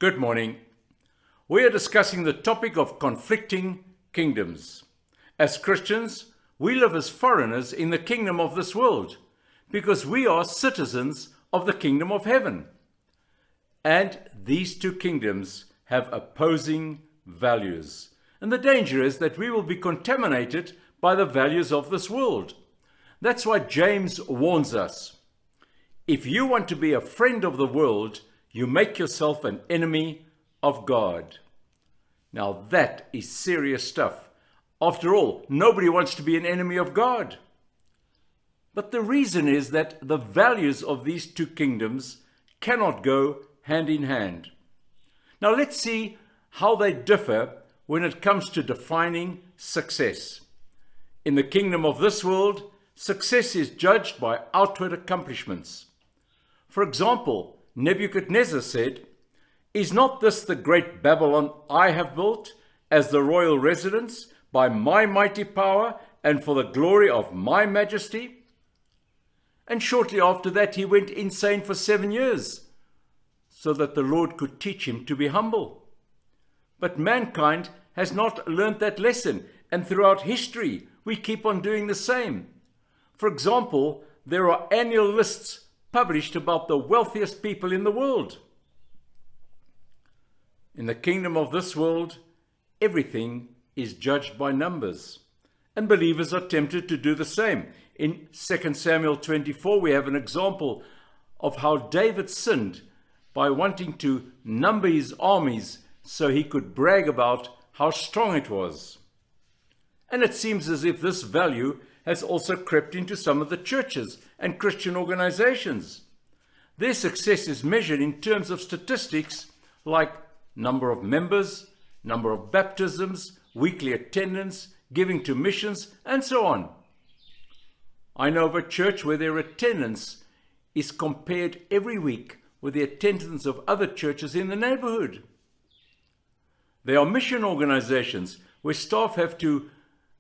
Good morning. We are discussing the topic of conflicting kingdoms. As Christians, we live as foreigners in the kingdom of this world because we are citizens of the kingdom of heaven. And these two kingdoms have opposing values. And the danger is that we will be contaminated by the values of this world. That's why James warns us. If you want to be a friend of the world, you make yourself an enemy of God. Now that is serious stuff. After all, nobody wants to be an enemy of God. But the reason is that the values of these two kingdoms cannot go hand in hand. Now let's see how they differ when it comes to defining success. In the kingdom of this world, success is judged by outward accomplishments. For example, Nebuchadnezzar said, "Is not this the great Babylon I have built as the royal residence by my mighty power and for the glory of my majesty?" And shortly after that, he went insane for 7 years so that the Lord could teach him to be humble. But mankind has not learned that lesson, and throughout history, we keep on doing the same. For example, there are annual lists published about the wealthiest people in the world. In the kingdom of this world, everything is judged by numbers, and believers are tempted to do the same. In 2 Samuel 24, we have an example of how David sinned by wanting to number his armies so he could brag about how strong it was. And it seems as if this value has also crept into some of the churches and Christian organizations. Their success is measured in terms of statistics like number of members, number of baptisms, weekly attendance, giving to missions, and so on. I know of a church where their attendance is compared every week with the attendance of other churches in the neighborhood. There are mission organizations where staff have to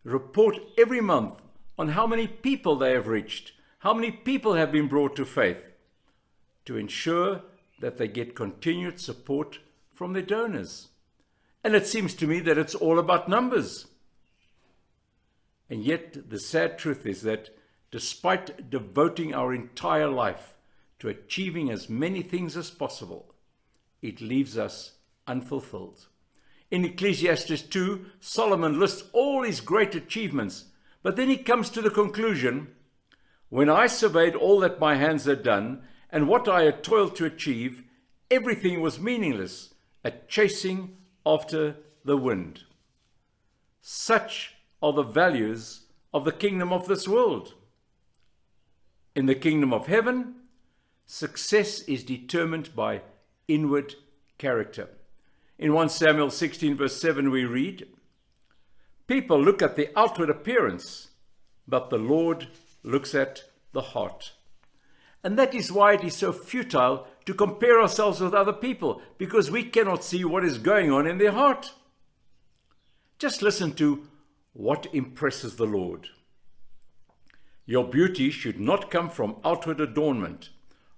report every month on how many people they have reached, how many people have been brought to faith, to ensure that they get continued support from their donors. And it seems to me that it's all about numbers. And yet the sad truth is that despite devoting our entire life to achieving as many things as possible, it leaves us unfulfilled. In Ecclesiastes 2, Solomon lists all his great achievements, but then he comes to the conclusion, "When I surveyed all that my hands had done and what I had toiled to achieve, everything was meaningless, a chasing after the wind." Such are the values of the kingdom of this world. In the kingdom of heaven, success is determined by inward character. In 1 Samuel 16 verse 7 we read, "People look at the outward appearance, but the Lord looks at the heart." And that is why it is so futile to compare ourselves with other people, because we cannot see what is going on in their heart. Just listen to what impresses the Lord. "Your beauty should not come from outward adornment.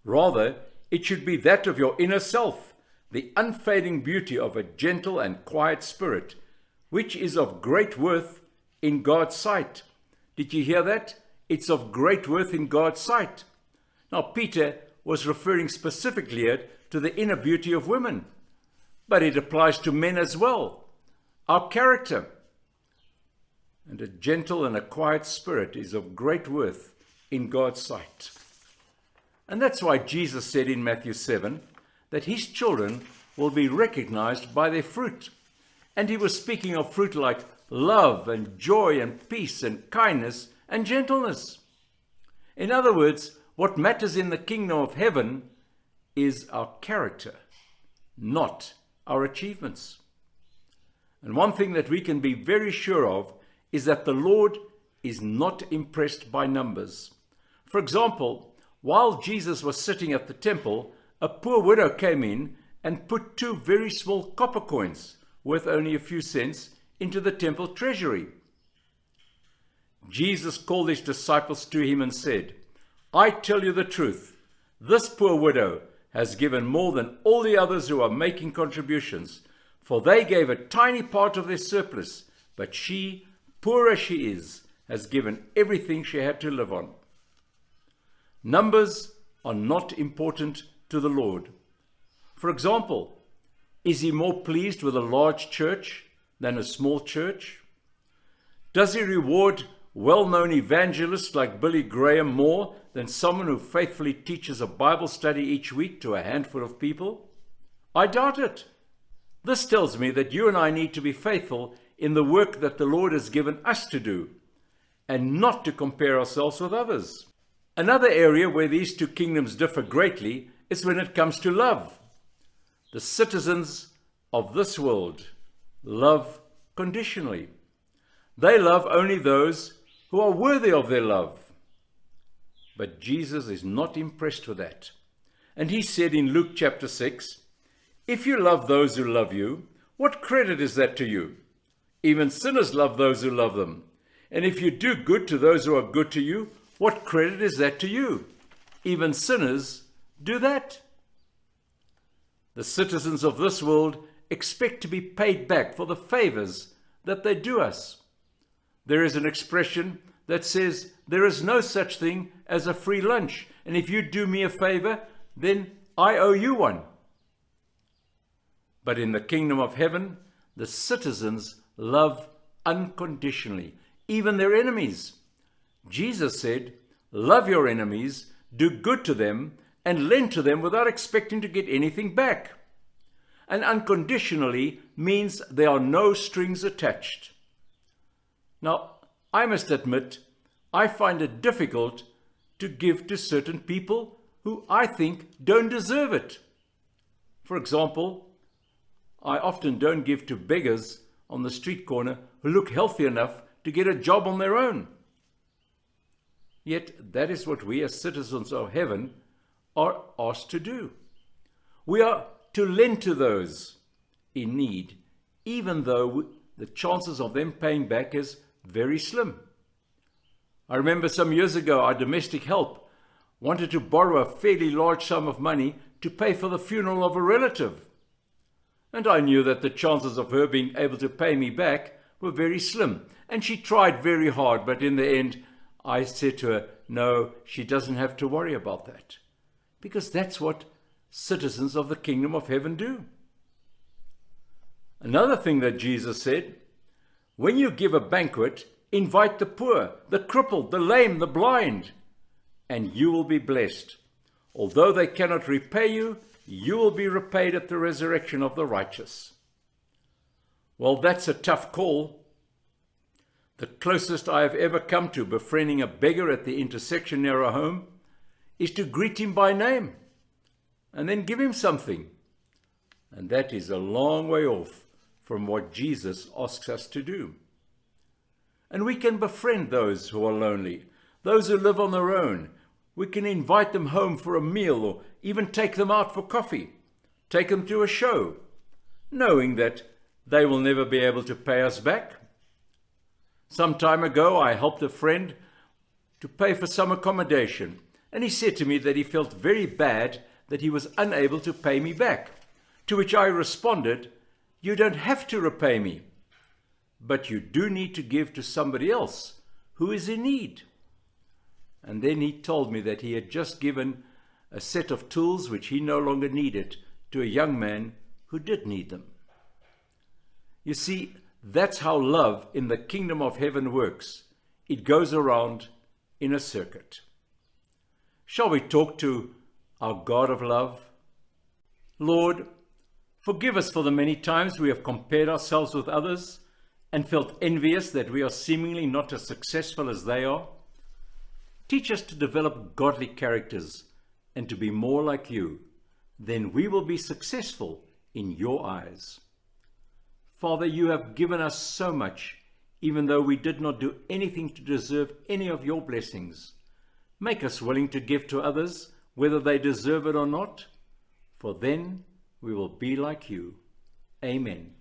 Rather, it should be that of your inner self, the unfading beauty of a gentle and quiet spirit, which is of great worth in God's sight." Did you hear that? It's of great worth in God's sight. Now, Peter was referring specifically here to the inner beauty of women, but it applies to men as well. Our character. And a gentle and a quiet spirit is of great worth in God's sight. And that's why Jesus said in Matthew 7 that his children will be recognized by their fruit. And he was speaking of fruit like love and joy and peace and kindness and gentleness. In other words, what matters in the kingdom of heaven is our character, not our achievements. And one thing that we can be very sure of is that the Lord is not impressed by numbers. For example, while Jesus was sitting at the temple, a poor widow came in and put 2 very small copper coins, worth only a few cents, into the temple treasury. Jesus called his disciples to him and said, "I tell you the truth, this poor widow has given more than all the others who are making contributions, for they gave a tiny part of their surplus, but she, poor as she is, has given everything she had to live on. Numbers are not important to the Lord. For example, is he more pleased with a large church than a small church? Does he reward well-known evangelists like Billy Graham more than someone who faithfully teaches a Bible study each week to a handful of people? I doubt it. This tells me that you and I need to be faithful in the work that the Lord has given us to do, and not to compare ourselves with others. Another area where these two kingdoms differ greatly is when it comes to love. The citizens of this world love conditionally. They love only those who are worthy of their love. But Jesus is not impressed with that. And he said in Luke chapter 6, "If you love those who love you, what credit is that to you? Even sinners love those who love them. And if you do good to those who are good to you, what credit is that to you? Even sinners do that." The citizens of this world expect to be paid back for the favors that they do us. There is an expression that says there is no such thing as a free lunch, and if you do me a favor, then I owe you one. But in the kingdom of heaven, the citizens love unconditionally, even their enemies. Jesus said, "Love your enemies, do good to them, and lend to them without expecting to get anything back." And unconditionally means there are no strings attached. Now, I must admit, I find it difficult to give to certain people who I think don't deserve it. For example, I often don't give to beggars on the street corner who look healthy enough to get a job on their own. Yet that is what we as citizens of heaven are asked to do. We are to lend to those in need, even though the chances of them paying back is very slim. I remember some years ago our domestic help wanted to borrow a fairly large sum of money to pay for the funeral of a relative. And I knew that the chances of her being able to pay me back were very slim. And she tried very hard, but in the end, I said to her, no, she doesn't have to worry about that. Because that's what citizens of the kingdom of heaven do. Another thing that Jesus said, when you give a banquet, invite the poor, the crippled, the lame, the blind, and you will be blessed. Although they cannot repay you, you will be repaid at the resurrection of the righteous. Well, that's a tough call. The closest I have ever come to befriending a beggar at the intersection near our home is to greet him by name and then give him something. And that is a long way off from what Jesus asks us to do. And we can befriend those who are lonely, those who live on their own. We can invite them home for a meal or even take them out for coffee, take them to a show, knowing that they will never be able to pay us back. Some time ago, I helped a friend to pay for some accommodation, and he said to me that he felt very bad that he was unable to pay me back, to which I responded, "You don't have to repay me, but you do need to give to somebody else who is in need." And then he told me that he had just given a set of tools which he no longer needed to a young man who did need them. You see, that's how love in the kingdom of heaven works. It goes around in a circuit. Shall we talk to our God of love? Lord, forgive us for the many times we have compared ourselves with others and felt envious that we are seemingly not as successful as they are. Teach us to develop godly characters and to be more like you. Then we will be successful in your eyes. Father, you have given us so much, even though we did not do anything to deserve any of your blessings. Make us willing to give to others, whether they deserve it or not, for then we will be like you. Amen.